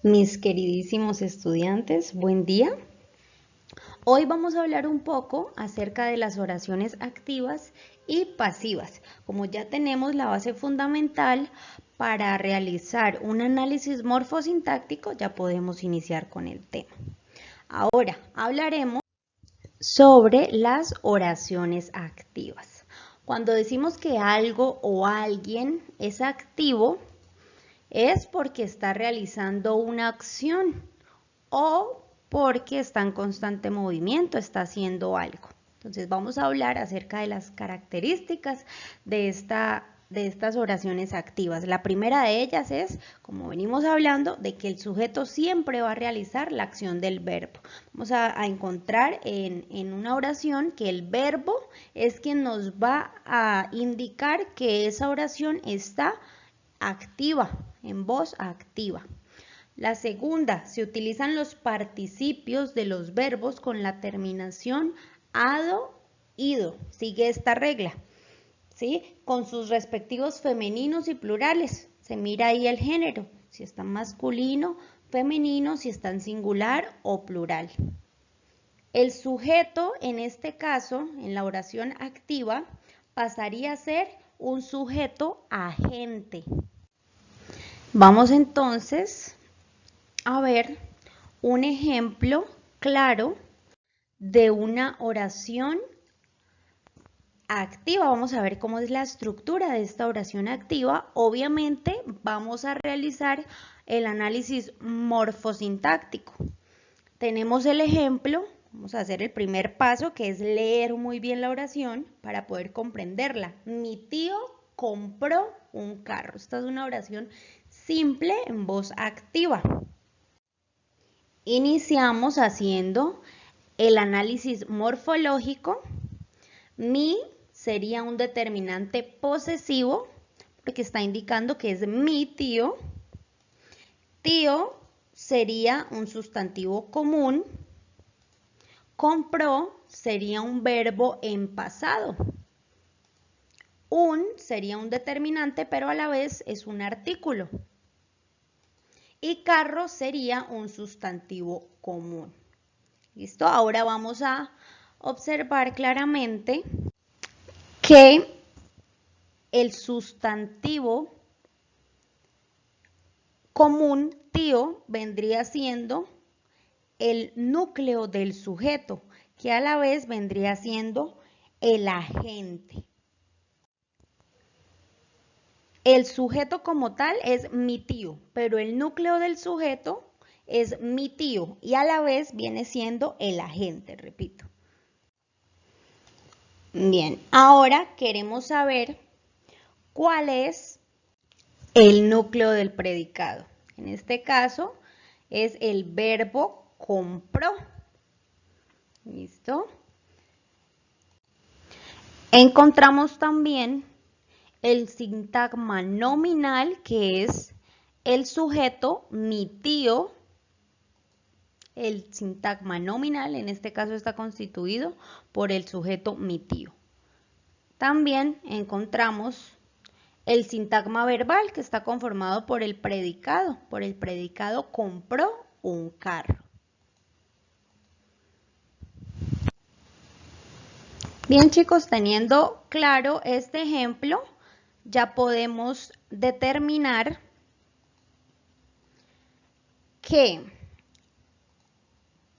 Mis queridísimos estudiantes, buen día. Hoy vamos a hablar un poco acerca de las oraciones activas y pasivas. Como ya tenemos la base fundamental para realizar un análisis morfosintáctico, ya podemos iniciar con el tema. Ahora hablaremos sobre las oraciones activas. Cuando decimos que algo o alguien es activo, es porque está realizando una acción o porque está en constante movimiento, está haciendo algo. Entonces vamos a hablar acerca de las características de estas oraciones activas. La primera de ellas es, como venimos hablando, de que el sujeto siempre va a realizar la acción del verbo. Vamos a encontrar en una oración que el verbo es quien nos va a indicar que esa oración está activa, en voz activa. La segunda, se utilizan los participios de los verbos con la terminación ado, ido. Sigue esta regla, ¿sí? Con sus respectivos femeninos y plurales. Se mira ahí el género, si está masculino, femenino, si está en singular o plural. El sujeto, en este caso, en la oración activa, pasaría a ser un sujeto agente. Vamos entonces a ver un ejemplo claro de una oración activa. Vamos a ver cómo es la estructura de esta oración activa. Obviamente vamos a realizar el análisis morfosintáctico. Tenemos el ejemplo, vamos a hacer el primer paso, que es leer muy bien la oración para poder comprenderla. Mi tío compró un carro. Esta es una oración simple en voz activa. Iniciamos haciendo el análisis morfológico. Mi sería un determinante posesivo porque está indicando que es mi tío. Tío sería un sustantivo común. Compró sería un verbo en pasado. Un sería un determinante, pero a la vez es un artículo. Y carro sería un sustantivo común. ¿Listo? Ahora vamos a observar claramente que el sustantivo común, tío, vendría siendo el núcleo del sujeto, que a la vez vendría siendo el agente. El sujeto como tal es mi tío, pero el núcleo del sujeto es mi tío y a la vez viene siendo el agente, repito. Bien, ahora queremos saber cuál es el núcleo del predicado. En este caso es el verbo compró. ¿Listo? Encontramos también el sintagma nominal, que es el sujeto, mi tío. El sintagma nominal en este caso está constituido por el sujeto mi tío. También encontramos el sintagma verbal, que está conformado por el predicado compró un carro. Bien chicos, teniendo claro este ejemplo, ya podemos determinar que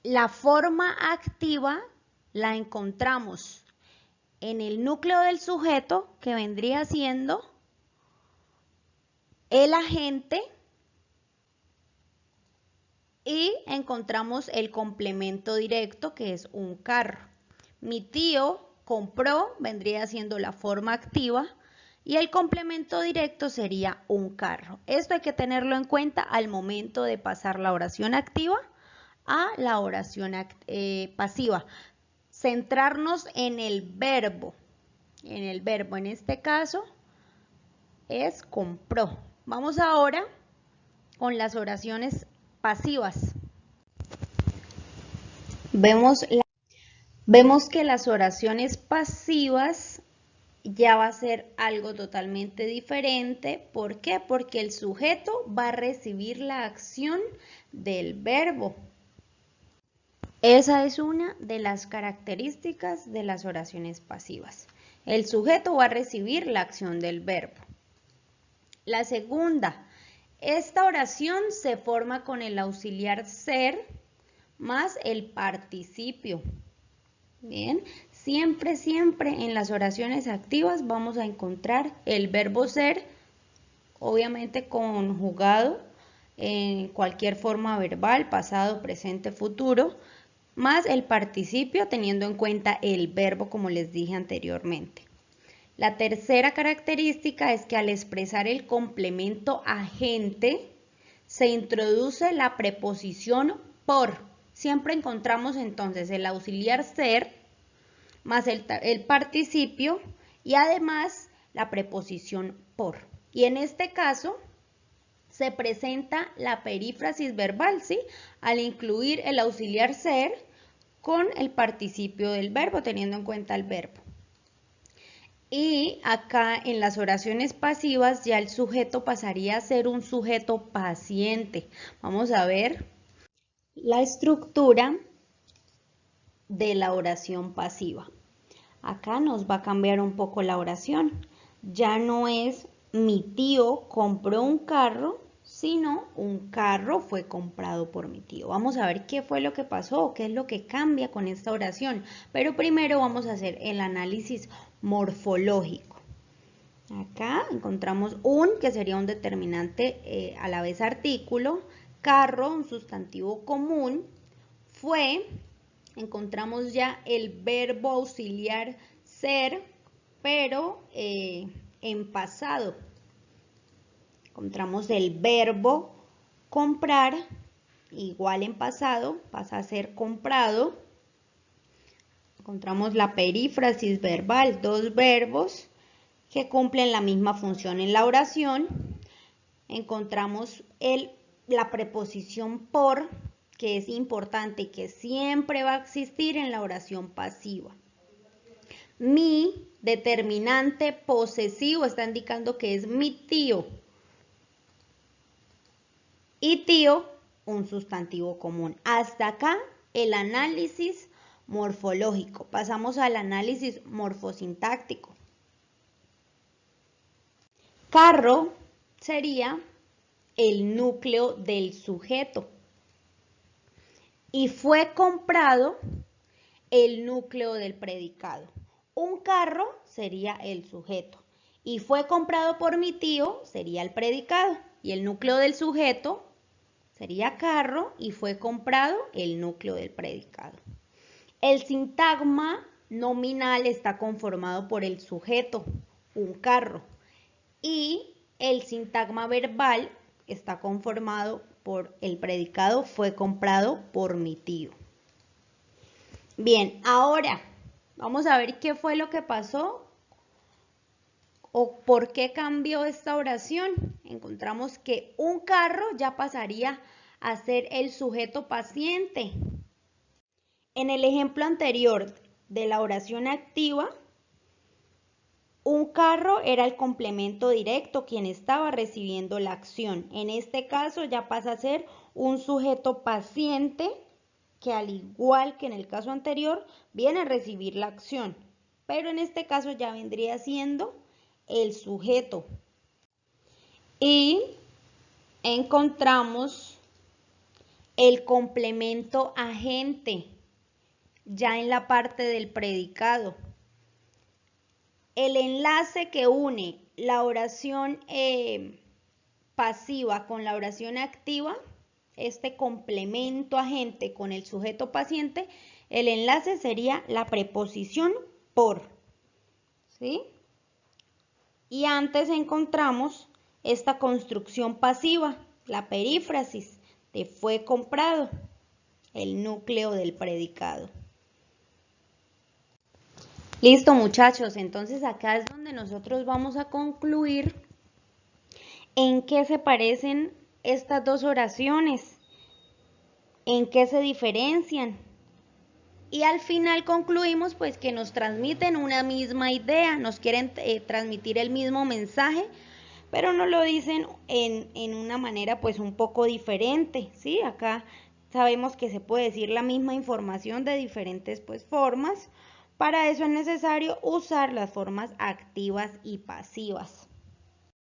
la forma activa la encontramos en el núcleo del sujeto, que vendría siendo el agente, y encontramos el complemento directo, que es un carro. Mi tío compró vendría siendo la forma activa y el complemento directo sería un carro. Esto hay que tenerlo en cuenta al momento de pasar la oración activa a la oración pasiva. Centrarnos en el verbo. En este caso es compró. Vamos ahora con las oraciones pasivas. Vemos que las oraciones pasivas ya va a ser algo totalmente diferente. ¿Por qué? Porque el sujeto va a recibir la acción del verbo. Esa es una de las características de las oraciones pasivas. El sujeto va a recibir la acción del verbo. La segunda, esta oración se forma con el auxiliar ser más el participio. Bien, siempre en las oraciones activas vamos a encontrar el verbo ser, obviamente conjugado en cualquier forma verbal, pasado, presente, futuro, más el participio teniendo en cuenta el verbo como les dije anteriormente. La tercera característica es que al expresar el complemento agente se introduce la preposición por. Siempre encontramos entonces el auxiliar ser más el participio y además la preposición por. Y en este caso se presenta la perífrasis verbal, ¿sí? Al incluir el auxiliar ser con el participio del verbo, teniendo en cuenta el verbo. Y acá en las oraciones pasivas ya el sujeto pasaría a ser un sujeto paciente. Vamos a ver la estructura de la oración pasiva. Acá nos va a cambiar un poco la oración. Ya no es mi tío compró un carro, sino un carro fue comprado por mi tío. Vamos a ver qué fue lo que pasó, qué es lo que cambia con esta oración. Pero primero vamos a hacer el análisis morfológico. Acá encontramos un, que sería un determinante a la vez artículo, carro, un sustantivo común, fue, encontramos ya el verbo auxiliar ser, pero en pasado. Encontramos el verbo comprar, igual en pasado, pasa a ser comprado. Encontramos la perífrasis verbal, dos verbos que cumplen la misma función en la oración. Encontramos la preposición por, que es importante y que siempre va a existir en la oración pasiva. Mi determinante posesivo está indicando que es mi tío. Y tío, un sustantivo común. Hasta acá el análisis morfológico. Pasamos al análisis morfosintáctico. Carro sería el núcleo del sujeto. Y fue comprado el núcleo del predicado. Un carro sería el sujeto. Y fue comprado por mi tío sería el predicado. Y el núcleo del sujeto sería carro y fue comprado el núcleo del predicado. El sintagma nominal está conformado por el sujeto, un carro. Y el sintagma verbal está conformado por el predicado fue comprado por mi tío. Bien, ahora vamos a ver qué fue lo que pasó o por qué cambió esta oración. Encontramos que un carro ya pasaría a ser el sujeto paciente. En el ejemplo anterior de la oración activa, un carro era el complemento directo, quien estaba recibiendo la acción. En este caso ya pasa a ser un sujeto paciente que al igual que en el caso anterior viene a recibir la acción. Pero en este caso ya vendría siendo el sujeto. Y encontramos el complemento agente ya en la parte del predicado. El enlace que une la oración pasiva con la oración activa, este complemento agente con el sujeto paciente, el enlace sería la preposición por, ¿sí? Y antes encontramos esta construcción pasiva, la perífrasis de fue comprado, el núcleo del predicado. Listo, muchachos, entonces acá es donde nosotros vamos a concluir en qué se parecen estas dos oraciones, en qué se diferencian. Y al final concluimos pues que nos transmiten una misma idea, nos quieren transmitir el mismo mensaje, pero nos lo dicen en una manera pues un poco diferente, ¿sí? Acá sabemos que se puede decir la misma información de diferentes pues formas. Para eso es necesario usar las formas activas y pasivas.